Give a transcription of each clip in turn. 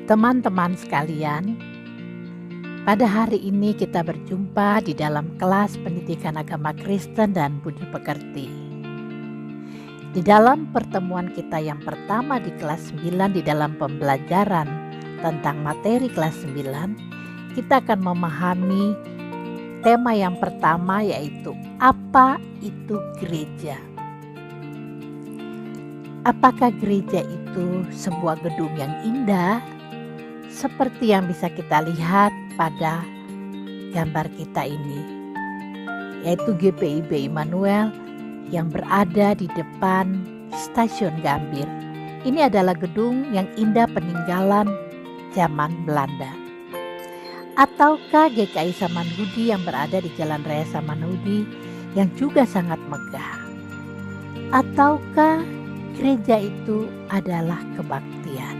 Teman-teman sekalian, pada hari ini kita berjumpa di dalam kelas pendidikan agama Kristen dan budi pekerti. Di dalam pertemuan kita yang pertama di kelas 9 di dalam pembelajaran tentang materi kelas 9, kita akan memahami tema yang pertama, yaitu apa itu gereja. Apakah gereja itu sebuah gedung yang indah seperti yang bisa kita lihat pada gambar kita ini, yaitu GPIB Immanuel yang berada di depan Stasiun Gambir. Ini adalah gedung yang indah peninggalan zaman Belanda. Ataukah GKI Samanhudi yang berada di Jalan Raya Samanhudi yang juga sangat megah? Ataukah gereja itu adalah kebaktian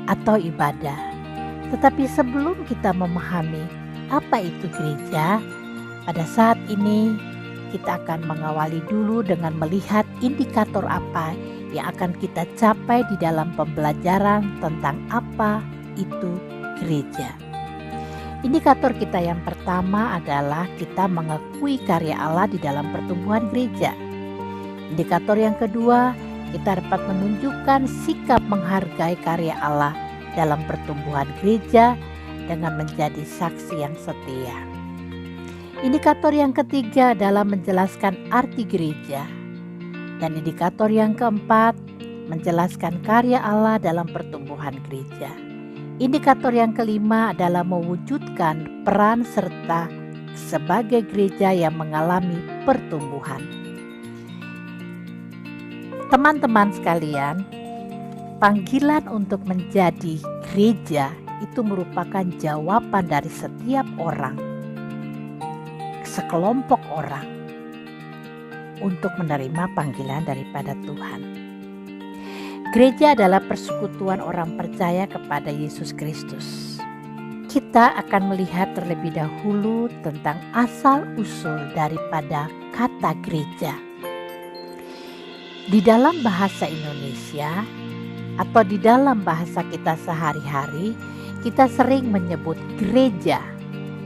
atau ibadah? Tetapi sebelum kita memahami apa itu gereja, pada saat ini kita akan mengawali dulu dengan melihat indikator apa yang akan kita capai di dalam pembelajaran tentang apa itu gereja. Indikator kita yang pertama adalah kita mengakui karya Allah di dalam pertumbuhan gereja. Indikator yang kedua, kita dapat menunjukkan sikap menghargai karya Allah dalam pertumbuhan gereja dengan menjadi saksi yang setia. Indikator yang ketiga adalah menjelaskan arti gereja. Dan indikator yang keempat, menjelaskan karya Allah dalam pertumbuhan gereja. Indikator yang kelima adalah mewujudkan peran serta sebagai gereja yang mengalami pertumbuhan. Teman-teman sekalian, panggilan untuk menjadi gereja itu merupakan jawaban dari setiap orang, sekelompok orang, untuk menerima panggilan daripada Tuhan. Gereja adalah persekutuan orang percaya kepada Yesus Kristus. Kita akan melihat terlebih dahulu tentang asal-usul daripada kata gereja. Di dalam bahasa Indonesia atau di dalam bahasa kita sehari-hari, kita sering menyebut gereja.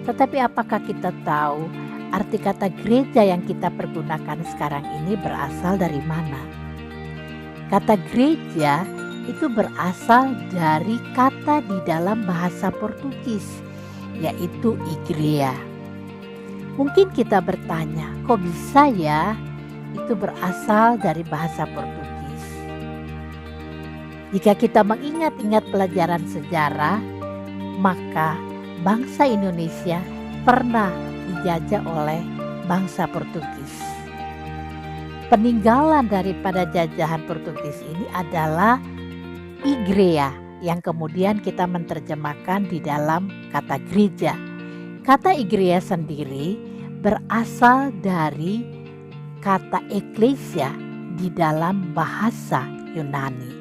Tetapi apakah kita tahu arti kata gereja yang kita pergunakan sekarang ini berasal dari mana? Kata gereja itu berasal dari kata di dalam bahasa Portugis, yaitu igreja. Mungkin kita bertanya, kok bisa ya itu berasal dari bahasa Portugis? Jika kita mengingat-ingat pelajaran sejarah, maka bangsa Indonesia pernah dijajah oleh bangsa Portugis. Peninggalan daripada jajahan Portugis ini adalah igreja yang kemudian kita menerjemahkan di dalam kata gereja. Kata igreja sendiri berasal dari kata eklesia di dalam bahasa Yunani.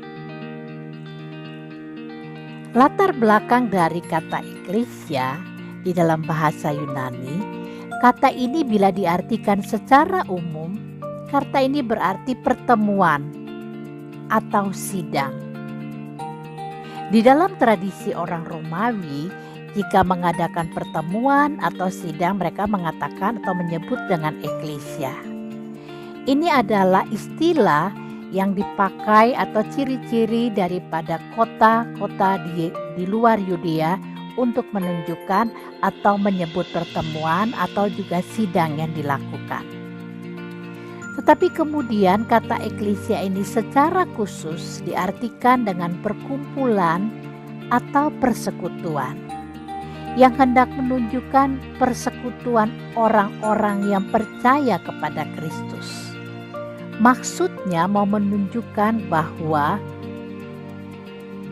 Latar belakang dari kata eklesia di dalam bahasa Yunani, kata ini bila diartikan secara umum, kata ini berarti pertemuan atau sidang. Di dalam tradisi orang Romawi, jika mengadakan pertemuan atau sidang, mereka mengatakan atau menyebut dengan eklesia. Ini adalah istilah yang dipakai atau ciri-ciri daripada kota-kota di luar Yudea untuk menunjukkan atau menyebut pertemuan atau juga sidang yang dilakukan. Tetapi kemudian kata eklesia ini secara khusus diartikan dengan perkumpulan atau persekutuan yang hendak menunjukkan persekutuan orang-orang yang percaya kepada Kristus. Maksudnya mau menunjukkan bahwa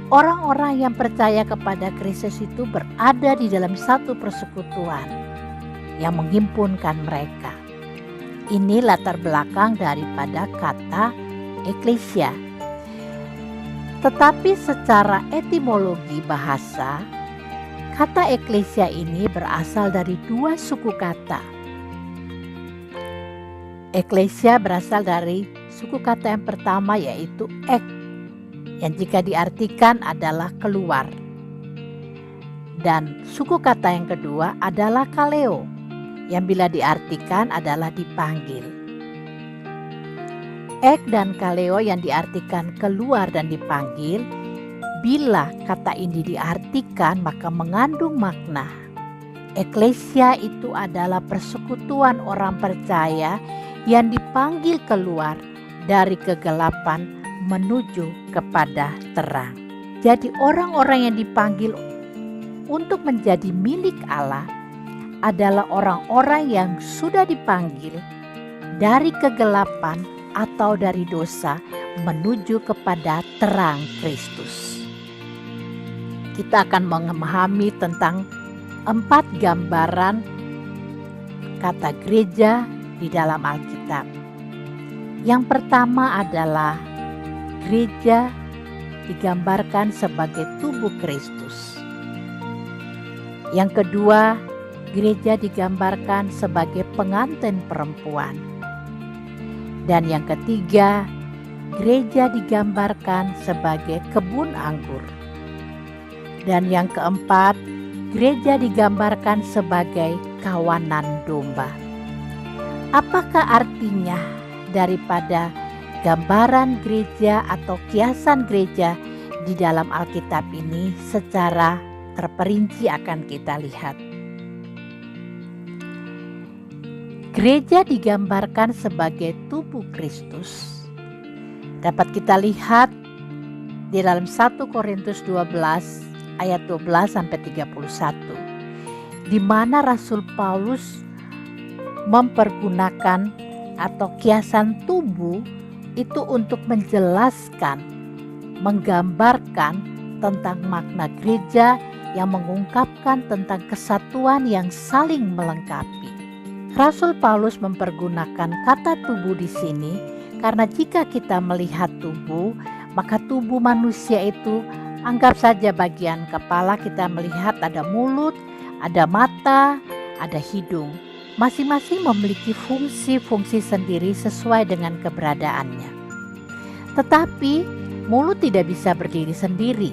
orang-orang yang percaya kepada Kristus itu berada di dalam satu persekutuan yang menghimpunkan mereka. Ini latar belakang daripada kata eklesia. Tetapi secara etimologi bahasa, kata eklesia ini berasal dari dua suku kata. Eklesia berasal dari suku kata yang pertama, yaitu ek, yang jika diartikan adalah keluar. Dan suku kata yang kedua adalah kaleo, yang bila diartikan adalah dipanggil. Ek dan kaleo yang diartikan keluar dan dipanggil, bila kata ini diartikan maka mengandung makna. Eklesia itu adalah persekutuan orang percaya yang dipanggil keluar dari kegelapan menuju kepada terang. Jadi orang-orang yang dipanggil untuk menjadi milik Allah adalah orang-orang yang sudah dipanggil dari kegelapan atau dari dosa menuju kepada terang Kristus. Kita akan memahami tentang 4 gambaran kata gereja di dalam Alkitab. Yang pertama adalah gereja digambarkan sebagai tubuh Kristus. Yang kedua, gereja digambarkan sebagai pengantin perempuan. Dan yang ketiga, gereja digambarkan sebagai kebun anggur. Dan yang keempat, gereja digambarkan sebagai kawanan domba. Apakah artinya daripada gambaran gereja atau kiasan gereja di dalam Alkitab ini secara terperinci akan kita lihat. Gereja digambarkan sebagai tubuh Kristus. Dapat kita lihat di dalam 1 Korintus 12 ayat 12 sampai 31, di mana Rasul Paulus mempergunakan atau kiasan tubuh itu untuk menjelaskan, menggambarkan tentang makna gereja yang mengungkapkan tentang kesatuan yang saling melengkapi. Rasul Paulus mempergunakan kata tubuh di sini karena jika kita melihat tubuh, maka tubuh manusia itu anggap saja bagian kepala kita melihat ada mulut, ada mata, ada hidung. Masing-masing memiliki fungsi-fungsi sendiri sesuai dengan keberadaannya. Tetapi mulut tidak bisa berdiri sendiri.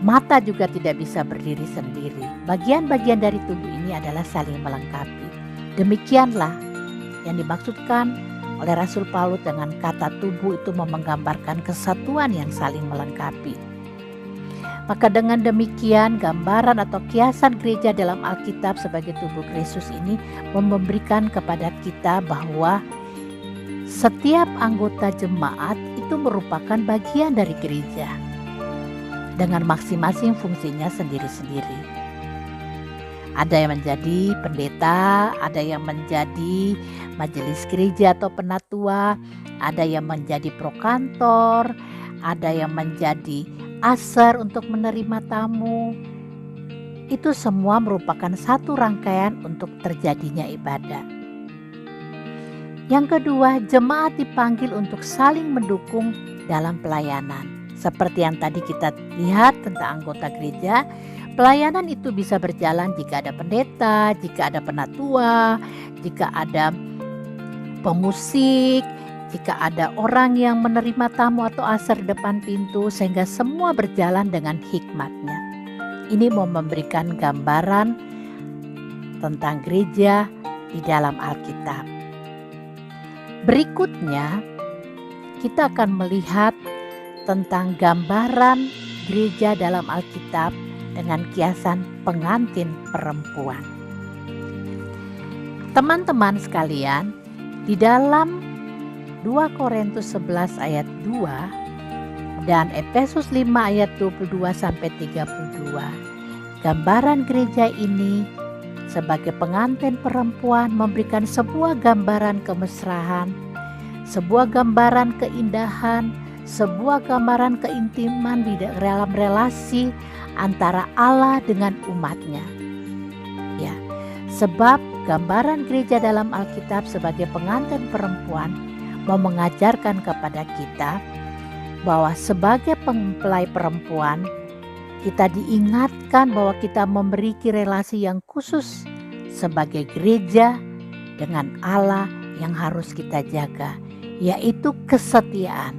Mata juga tidak bisa berdiri sendiri. Bagian-bagian dari tubuh ini adalah saling melengkapi. Demikianlah yang dimaksudkan oleh Rasul Paulus dengan kata tubuh itu menggambarkan kesatuan yang saling melengkapi. Maka dengan demikian gambaran atau kiasan gereja dalam Alkitab sebagai tubuh Kristus ini memberikan kepada kita bahwa setiap anggota jemaat itu merupakan bagian dari gereja dengan masing-masing fungsinya sendiri-sendiri. Ada yang menjadi pendeta, ada yang menjadi majelis gereja atau penatua, ada yang menjadi prokantor, ada yang menjadi aser untuk menerima tamu. Itu semua merupakan satu rangkaian untuk terjadinya ibadah. Yang kedua, jemaat dipanggil untuk saling mendukung dalam pelayanan. Seperti yang tadi kita lihat tentang anggota gereja, pelayanan itu bisa berjalan jika ada pendeta, jika ada penatua, jika ada pemusik, jika ada orang yang menerima tamu atau aser depan pintu, sehingga semua berjalan dengan hikmatnya. Ini mau memberikan gambaran tentang gereja di dalam Alkitab. Berikutnya, kita akan melihat tentang gambaran gereja dalam Alkitab dengan kiasan pengantin perempuan. Teman-teman sekalian, di dalam 2 Korintus 11 ayat 2 dan Efesus 5 ayat 22 sampai 32, gambaran gereja ini sebagai pengantin perempuan memberikan sebuah gambaran kemesraan, sebuah gambaran keindahan, sebuah gambaran keintiman di dalam relasi antara Allah dengan umatnya. Ya, sebab gambaran gereja dalam Alkitab sebagai pengantin perempuan mau mengajarkan kepada kita bahwa sebagai mempelai perempuan kita diingatkan bahwa kita memiliki relasi yang khusus sebagai gereja dengan Allah yang harus kita jaga, yaitu kesetiaan.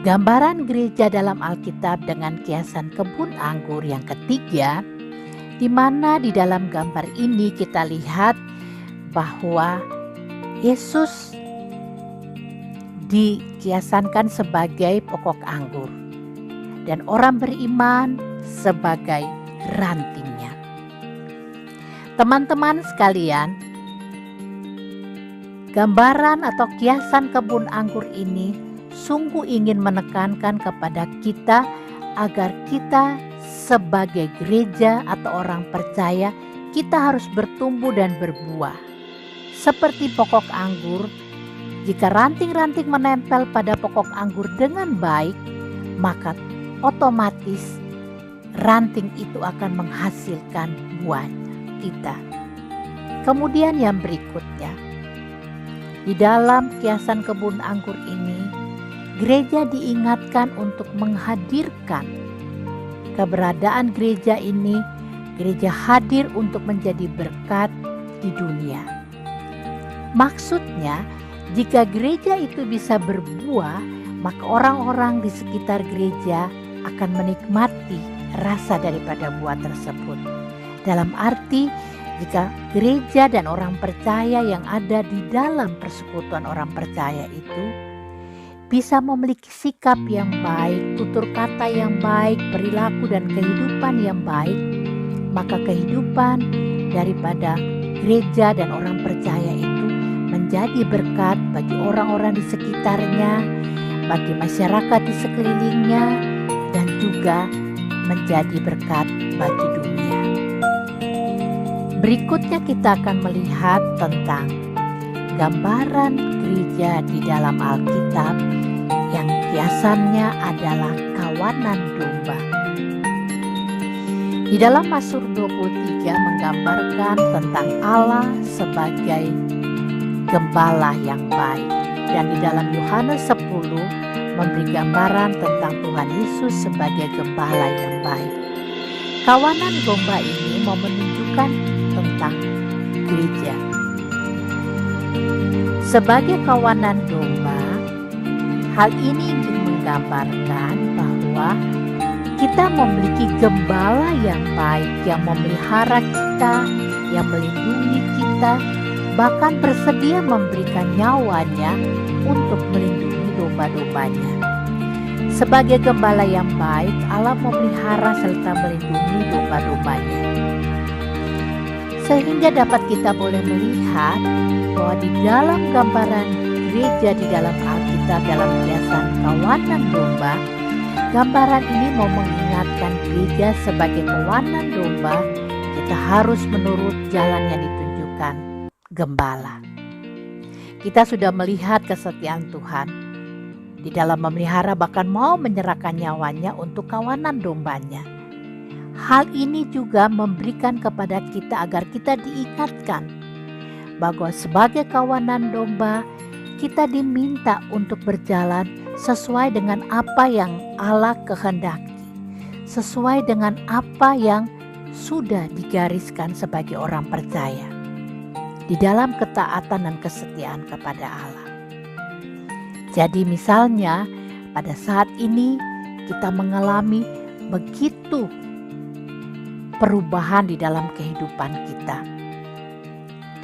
Gambaran gereja dalam Alkitab dengan kiasan kebun anggur yang ketiga, di mana di dalam gambar ini kita lihat bahwa Yesus dikiasankan sebagai pokok anggur dan orang beriman sebagai rantingnya. Teman-teman sekalian, gambaran atau kiasan kebun anggur ini sungguh ingin menekankan kepada kita agar kita sebagai gereja atau orang percaya, kita harus bertumbuh dan berbuah. Seperti pokok anggur, jika ranting-ranting menempel pada pokok anggur dengan baik, maka otomatis ranting itu akan menghasilkan buahnya kita. Kemudian yang berikutnya, di dalam kiasan kebun anggur ini, gereja diingatkan untuk menghadirkan keberadaan gereja ini. Gereja hadir untuk menjadi berkat di dunia. Maksudnya, jika gereja itu bisa berbuah, maka orang-orang di sekitar gereja akan menikmati rasa daripada buah tersebut. Dalam arti, jika gereja dan orang percaya yang ada di dalam persekutuan orang percaya itu bisa memiliki sikap yang baik, tutur kata yang baik, perilaku dan kehidupan yang baik, maka kehidupan daripada gereja dan orang percaya itu menjadi berkat bagi orang-orang di sekitarnya, bagi masyarakat di sekelilingnya, dan juga menjadi berkat bagi dunia. Berikutnya kita akan melihat tentang gambaran gereja di dalam Alkitab yang kiasannya adalah kawanan domba. Di dalam Mazmur 23 menggambarkan tentang Allah sebagai gembala yang baik, dan di dalam Yohanes 10 memberi gambaran tentang Tuhan Yesus sebagai gembala yang baik. Kawanan domba ini mau menunjukkan tentang gereja. Sebagai kawanan domba, hal ini ingin menggambarkan bahwa kita memiliki gembala yang baik, yang memelihara kita, yang melindungi kita, bahkan bersedia memberikan nyawanya untuk melindungi domba-dombanya. Sebagai gembala yang baik, Allah memelihara serta melindungi domba-dombanya. Sehingga dapat kita boleh melihat bahwa di dalam gambaran gereja di dalam Alkitab dalam kiasan kawanan domba, gambaran ini mau mengingatkan gereja sebagai kawanan domba, kita harus menurut jalan yang ditunjukkan gembala. Kita sudah melihat kesetiaan Tuhan di dalam memelihara, bahkan mau menyerahkan nyawanya untuk kawanan dombanya. Hal ini juga memberikan kepada kita agar kita diingatkan bahwa sebagai kawanan domba kita diminta untuk berjalan sesuai dengan apa yang Allah kehendaki, sesuai dengan apa yang sudah digariskan sebagai orang percaya di dalam ketaatan dan kesetiaan kepada Allah. Jadi misalnya pada saat ini kita mengalami begitu perubahan di dalam kehidupan kita.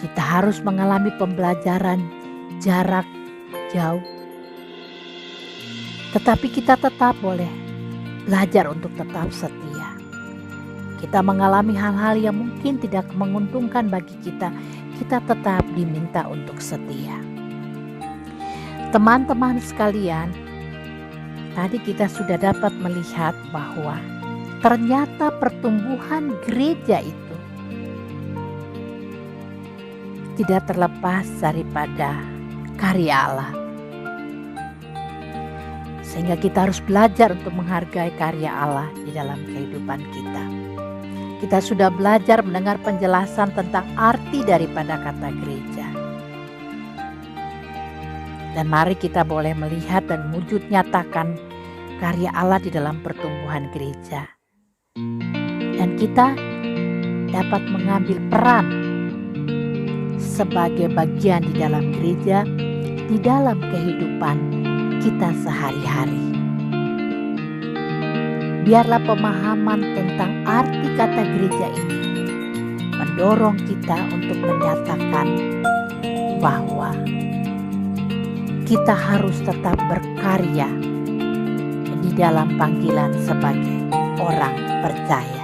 Kita harus mengalami pembelajaran jarak jauh. Tetapi kita tetap boleh belajar untuk tetap setia. Kita mengalami hal-hal yang mungkin tidak menguntungkan bagi kita, kita tetap diminta untuk setia. Teman-teman sekalian, tadi kita sudah dapat melihat bahwa ternyata pertumbuhan gereja itu tidak terlepas daripada karya Allah. Sehingga kita harus belajar untuk menghargai karya Allah di dalam kehidupan kita. Kita sudah belajar mendengar penjelasan tentang arti daripada kata gereja. Dan mari kita boleh melihat dan wujud nyatakan karya Allah di dalam pertumbuhan gereja. Dan kita dapat mengambil peran sebagai bagian di dalam gereja, di dalam kehidupan kita sehari-hari. biarlah pemahaman tentang arti kata gereja ini mendorong kita untuk menyatakan bahwa kita harus tetap berkarya di dalam panggilan sebagai orang percaya.